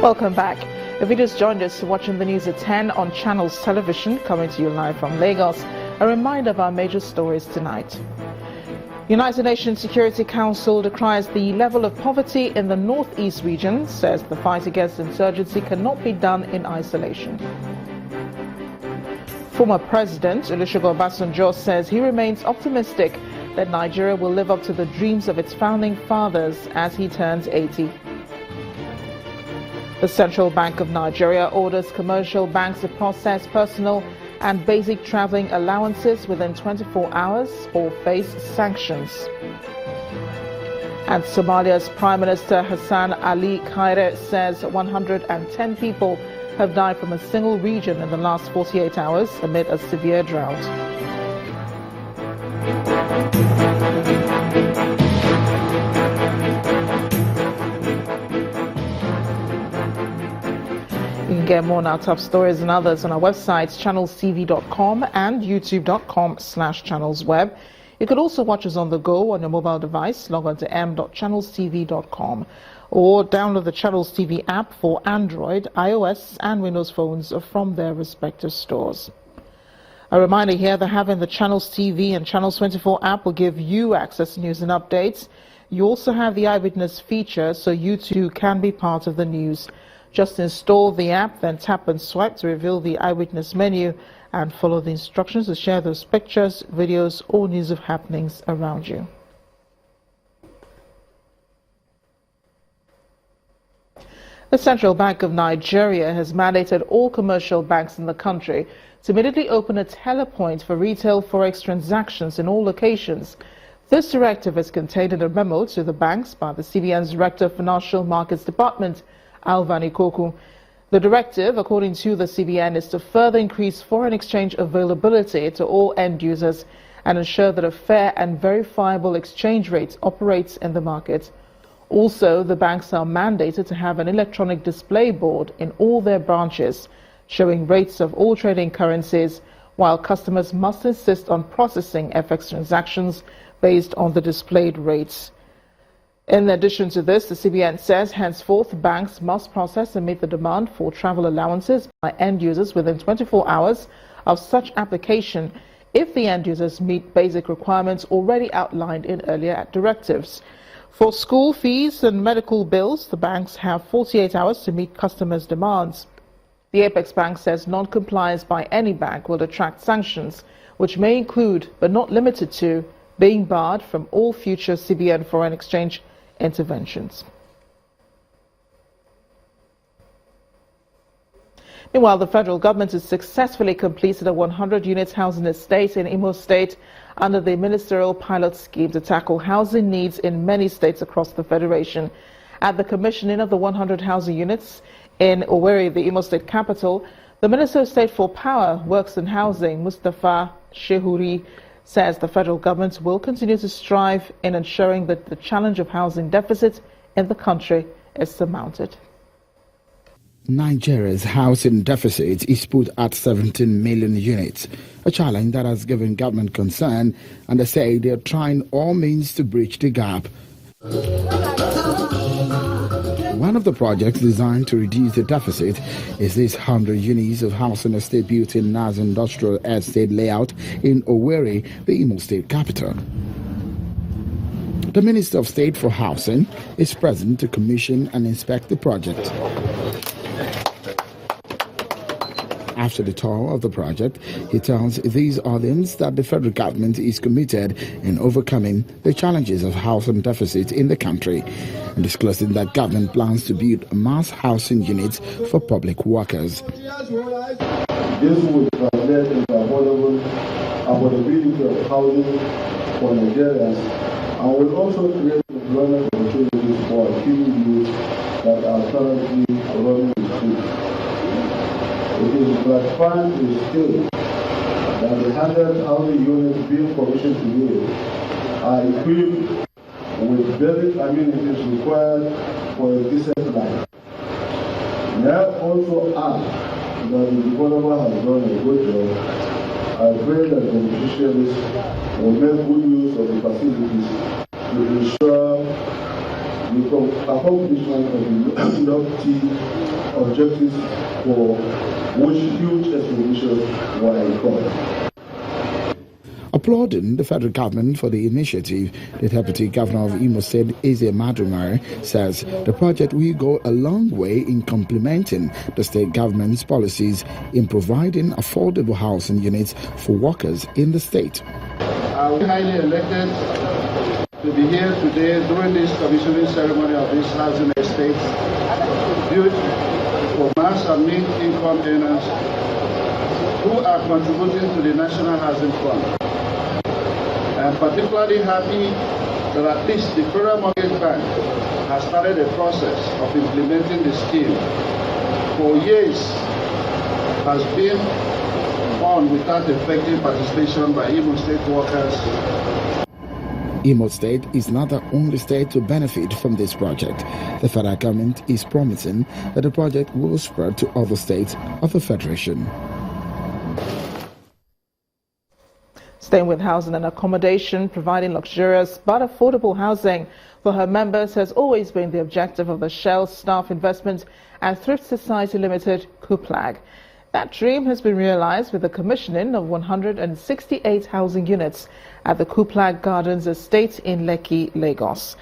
Welcome back. If you just joined us, watching the news at 10 on Channels Television, coming to you live from Lagos, a reminder of our major stories tonight. United Nations Security Council decries the level of poverty in the northeast region, says the fight against insurgency cannot be done in isolation. Former President Olusegun Obasanjo says he remains optimistic that Nigeria will live up to the dreams of its founding fathers as he turns 80. The Central Bank of Nigeria orders commercial banks to process personal and basic traveling allowances within 24 hours or face sanctions. And Somalia's Prime Minister Hassan Ali Khaire says 110 people have died from a single region in the last 48 hours amid a severe drought. You can get more on our top stories and others on our websites, channelstv.com and youtube.com/channelsweb. You could also watch us on the go on your mobile device. Log on to m.channelstv.com or download the Channels TV app for Android, iOS and Windows phones from their respective stores. A reminder here that having the Channels TV and Channels 24 app will give you access to news and updates. You also have the Eyewitness feature, so you too can be part of the news. Just install the app, then tap and swipe to reveal the Eyewitness menu and follow the instructions to share those pictures, videos, or news of happenings around you. The Central Bank of Nigeria has mandated all commercial banks in the country to immediately open a teller point for retail forex transactions in all locations. This directive is contained in a memo to the banks by the CBN's Director of Financial Markets Department, Alvani Koku. The directive, according to the CBN, is to further increase foreign exchange availability to all end users and ensure that a fair and verifiable exchange rate operates in the market. Also, the banks are mandated to have an electronic display board in all their branches showing rates of all trading currencies, while customers must insist on processing FX transactions based on the displayed rates. In addition to this, the CBN says henceforth banks must process and meet the demand for travel allowances by end users within 24 hours of such application if the end users meet basic requirements already outlined in earlier directives. For school fees and medical bills, the banks have 48 hours to meet customers' demands. The Apex Bank says non-compliance by any bank will attract sanctions, which may include, but not limited to, being barred from all future CBN foreign exchange interventions. Meanwhile, the federal government has successfully completed a 100-unit housing estate in Imo State under the ministerial pilot scheme to tackle housing needs in many states across the federation. At the commissioning of the 100 housing units in Owerri, the Imo State capital, the Minister of State for Power, Works and Housing, Mustafa Shehuri, says the federal government will continue to strive in ensuring that the challenge of housing deficit in the country is surmounted. Nigeria's housing deficit is put at 17 million units, a challenge that has given government concern, and they say they are trying all means to bridge the gap. One of the projects designed to reduce the deficit is this 100 units of housing estate built in Naz Industrial Estate layout in Owerri, the Imo State capital. The Minister of State for Housing is present to commission and inspect the project. After the tour of the project, he tells these audience that the federal government is committed in overcoming the challenges of housing deficit in the country, and disclosing that government plans to build mass housing units for public workers. This would translate into affordability of housing for Nigerians and will also create employment opportunities for key youth that are currently running the street. It is gratifying to state that the 100 housing units being commissioned today are equipped with basic amenities required for a decent life. May I also add that the developer has done a good job. I pray that the beneficiaries will make good use of the facilities to ensure the accomplishment of the lofty objectives for which huge expenditures were incurred. Applauding the federal government for the initiative, the Deputy Governor of Imo State, Eze Madumare, says the project will go a long way in complementing the state government's policies in providing affordable housing units for workers in the state. I'm highly elected to be here today during this commissioning ceremony of this housing estate built for mass and mid-income earners who are contributing to the National Housing Fund. I'm particularly happy that at least the Federal Mortgage Bank has started a process of implementing the scheme. For years has been on without effective participation by Imo State workers. Imo State is not the only state to benefit from this project. The federal government is promising that the project will spread to other states of the Federation. Staying with housing and accommodation, providing luxurious but affordable housing for her members has always been the objective of the Shell Staff Investment and Thrift Society Limited, KUPLAG. That dream has been realized with the commissioning of 168 housing units at the KUPLAG Gardens estate in Lekki, Lagos.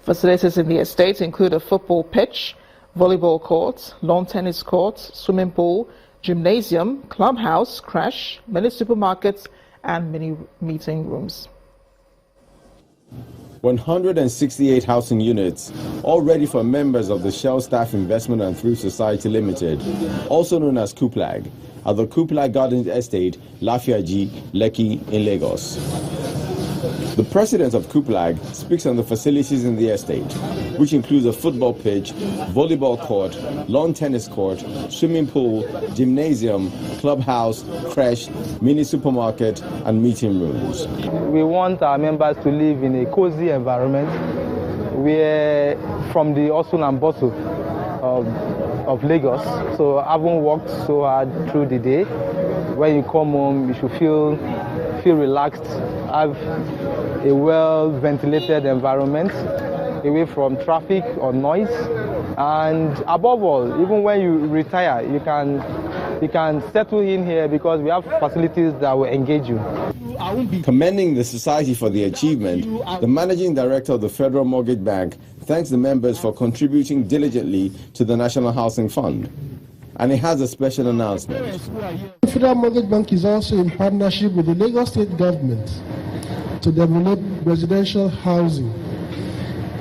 Facilities in the estate include a football pitch, volleyball court, lawn tennis court, swimming pool, gymnasium, clubhouse, creche, mini supermarkets, and many meeting rooms. 168 housing units, all ready for members of the Shell Staff Investment and Thrift Society Limited, also known as KUPLAG, at the KUPLAG Gardens Estate, Lafiaji, Lekki in Lagos. The president of KUPLAG speaks on the facilities in the estate, which includes a football pitch, volleyball court, lawn tennis court, swimming pool, gymnasium, clubhouse, creche, mini supermarket, and meeting rooms. We want our members to live in a cozy environment where, from the hustle and bustle of Lagos, so having worked so hard through the day, when you come home, you should feel relaxed, have a well-ventilated environment, away from traffic or noise, and above all, even when you retire, you can settle in here because we have facilities that will engage you. Commending the society for the achievement, the managing director of the Federal Mortgage Bank thanks the members for contributing diligently to the National Housing Fund. And it has a special announcement. The Federal Mortgage Bank is also in partnership with the Lagos State government to develop residential housing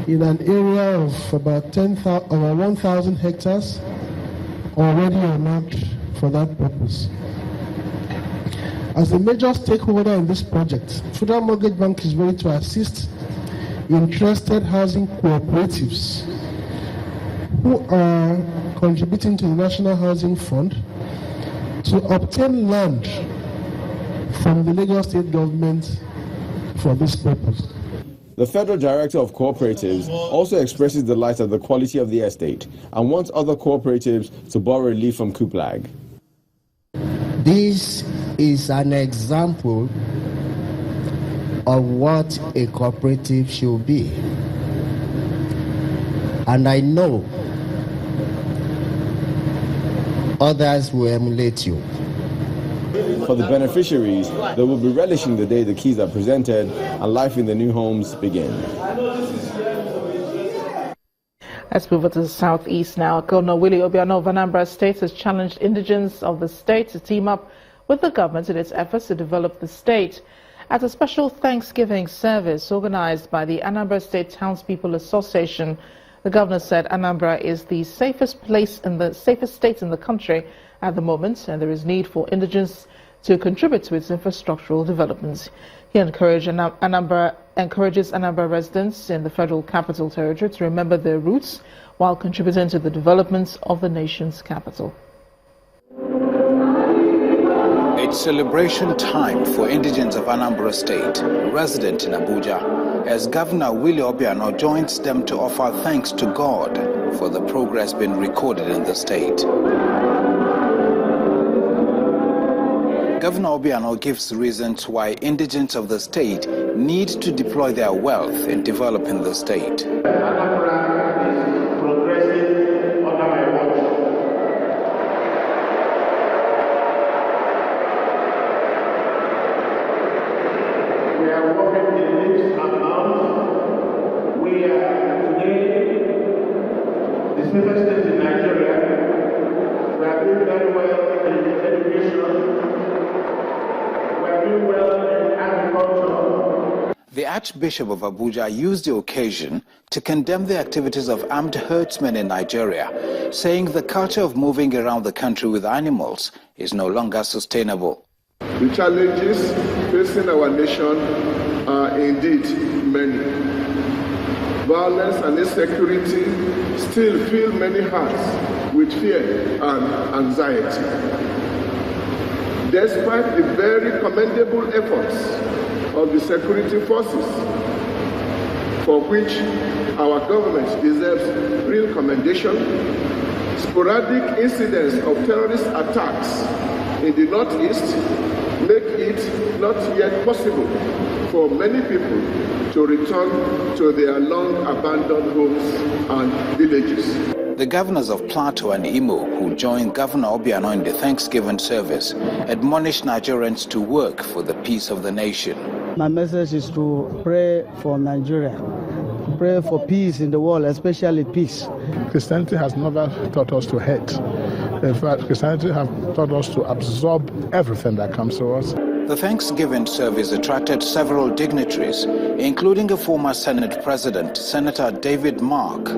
in an area of about 1,000 hectares already earmarked for that purpose. As a major stakeholder in this project, Federal Mortgage Bank is ready to assist interested housing cooperatives who are contributing to the National Housing Fund to obtain land from the Lagos State government for this purpose. The Federal Director of Cooperatives also expresses delight at the quality of the estate and wants other cooperatives to borrow relief from KUPLAG. This is an example of what a cooperative should be. And I know others will emulate you. For the beneficiaries, they will be relishing the day the keys are presented and life in the new homes begins. Let's move over to the southeast now. Governor Willie Obiano of Anambra State has challenged indigents of the state to team up with the government in its efforts to develop the state. At a special Thanksgiving service organized by the Anambra State Townspeople Association, the governor said Anambra is the safest state in the country at the moment, and there is need for indigents to contribute to its infrastructural developments. He encourages Anambra residents in the Federal Capital Territory to remember their roots while contributing to the development of the nation's capital. It's celebration time for indigents of Anambra State, resident in Abuja, as Governor Willie Obiano joins them to offer thanks to God for the progress being recorded in the state. Governor Obiano gives reasons why indigents of the state need to deploy their wealth in developing the state. Anambra is progressing under my watch. are working in leaps and bounds. We are today the safest state in Nigeria. We are doing very well in education. We are doing well in agriculture. The Archbishop of Abuja used the occasion to condemn the activities of armed herdsmen in Nigeria, saying the culture of moving around the country with animals is no longer sustainable. The challenges facing our nation are indeed many. Violence and insecurity still fill many hearts with fear and anxiety. Despite the very commendable efforts of the security forces, for which our government deserves real commendation, sporadic incidents of terrorist attacks in the northeast make it not yet possible for many people to return to their long-abandoned homes and villages. The governors of Plateau and Imo, who joined Governor Obiano in the Thanksgiving service, admonished Nigerians to work for the peace of the nation. My message is to pray for Nigeria, pray for peace in the world, especially peace. Christianity has never taught us to hate. In fact, Christianity has taught us to absorb everything that comes to us. The Thanksgiving service attracted several dignitaries, including a former Senate President, Senator David Mark,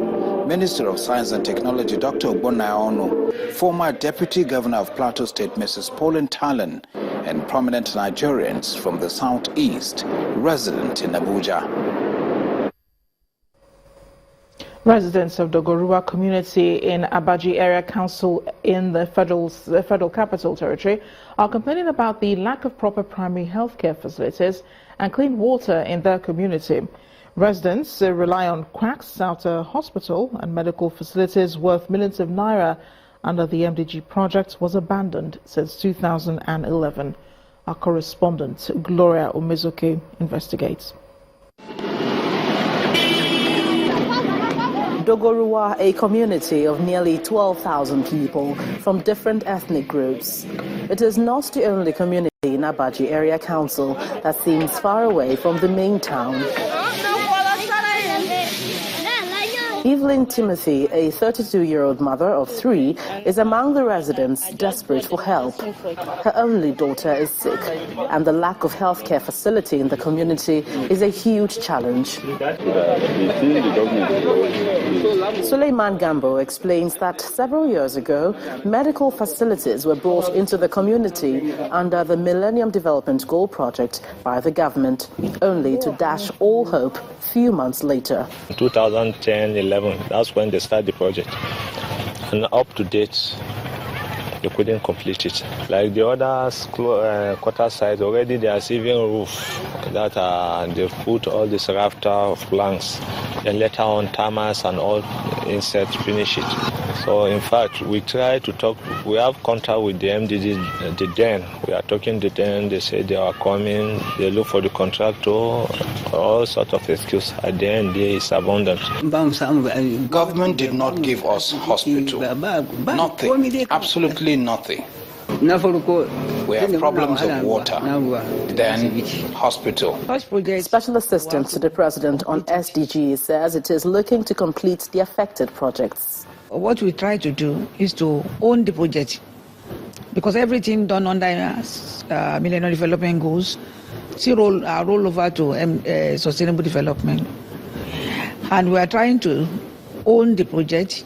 Minister of Science and Technology, Dr. Ogbonna Onu, former Deputy Governor of Plateau State, Mrs. Pauline Talon, and prominent Nigerians from the southeast, resident in Abuja. Residents of the Gorua community in Abaji Area Council in the Federal Capital Territory are complaining about the lack of proper primary health care facilities and clean water in their community. Residents rely on quacks out a hospital and medical facilities worth millions of naira under the MDG project was abandoned since 2011. Our correspondent Gloria Umezuke investigates. Dogorua, a community of nearly 12,000 people from different ethnic groups. It is not the only community in Abaji Area Council that seems far away from the main town. Evelyn Timothy, a 32-year-old mother of 3, is among the residents desperate for help. Her only daughter is sick, and the lack of healthcare facility in the community is a huge challenge. Suleiman Gambo explains that several years ago, medical facilities were brought into the community under the Millennium Development Goal Project by the government, only to dash all hope few months later. 2010-11, that's when they started the project. And up to date, they couldn't complete it. Like the other quarter sites, already they are receiving roof that they put all this rafter of planks, and later on termites and all insects finish it. So in fact, we try to talk, we have contact with the MDD, the Den. We are talking to them, they say they are coming, they look for the contractor, all sorts of excuses. At the end, there is abundant. Government did not give us hospital. Nothing. Absolutely nothing. We have problems of water, then hospital. Special Assistant to the President on SDG says it is looking to complete the affected projects. What we try to do is to own the project, because everything done under Millennium Development Goals still roll over to sustainable development. And we are trying to own the project,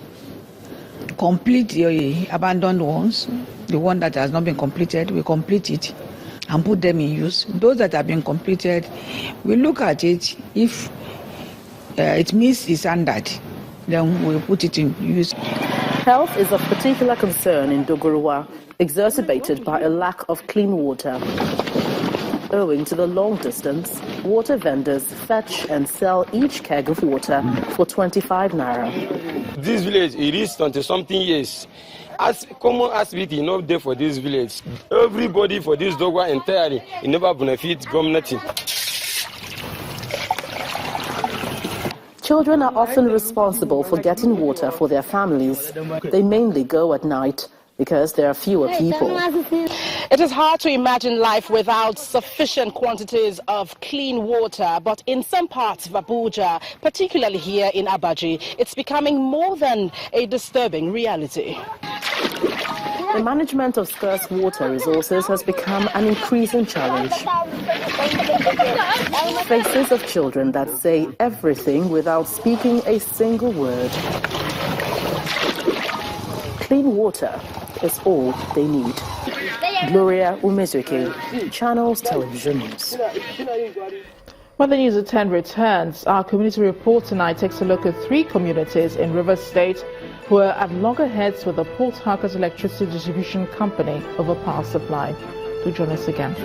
complete the abandoned ones, the one that has not been completed, we complete it and put them in use. Those that have been completed, we look at it. If it meets the standard, then we'll put it in use. Health is of particular concern in Dogorua, exacerbated by a lack of clean water. Owing to the long distance, water vendors fetch and sell each keg of water for 25 naira. This village, it is 20-something years. As common as we enough there for this village, everybody for this Dogorua entirely, it never benefits from nothing. Children are often responsible for getting water for their families. They mainly go at night because there are fewer people. It is hard to imagine life without sufficient quantities of clean water, but in some parts of Abuja, particularly here in Abuja, it's becoming more than a disturbing reality. The management of scarce water resources has become an increasing challenge. Faces of children that say everything without speaking a single word. Clean water is all they need. Gloria Umezuke, Channels Television News. When the News at 10 returns, our community report tonight takes a look at 3 communities in Rivers State who are at loggerheads with the Port Harcourt Electricity Distribution Company over power supply. Do join us again.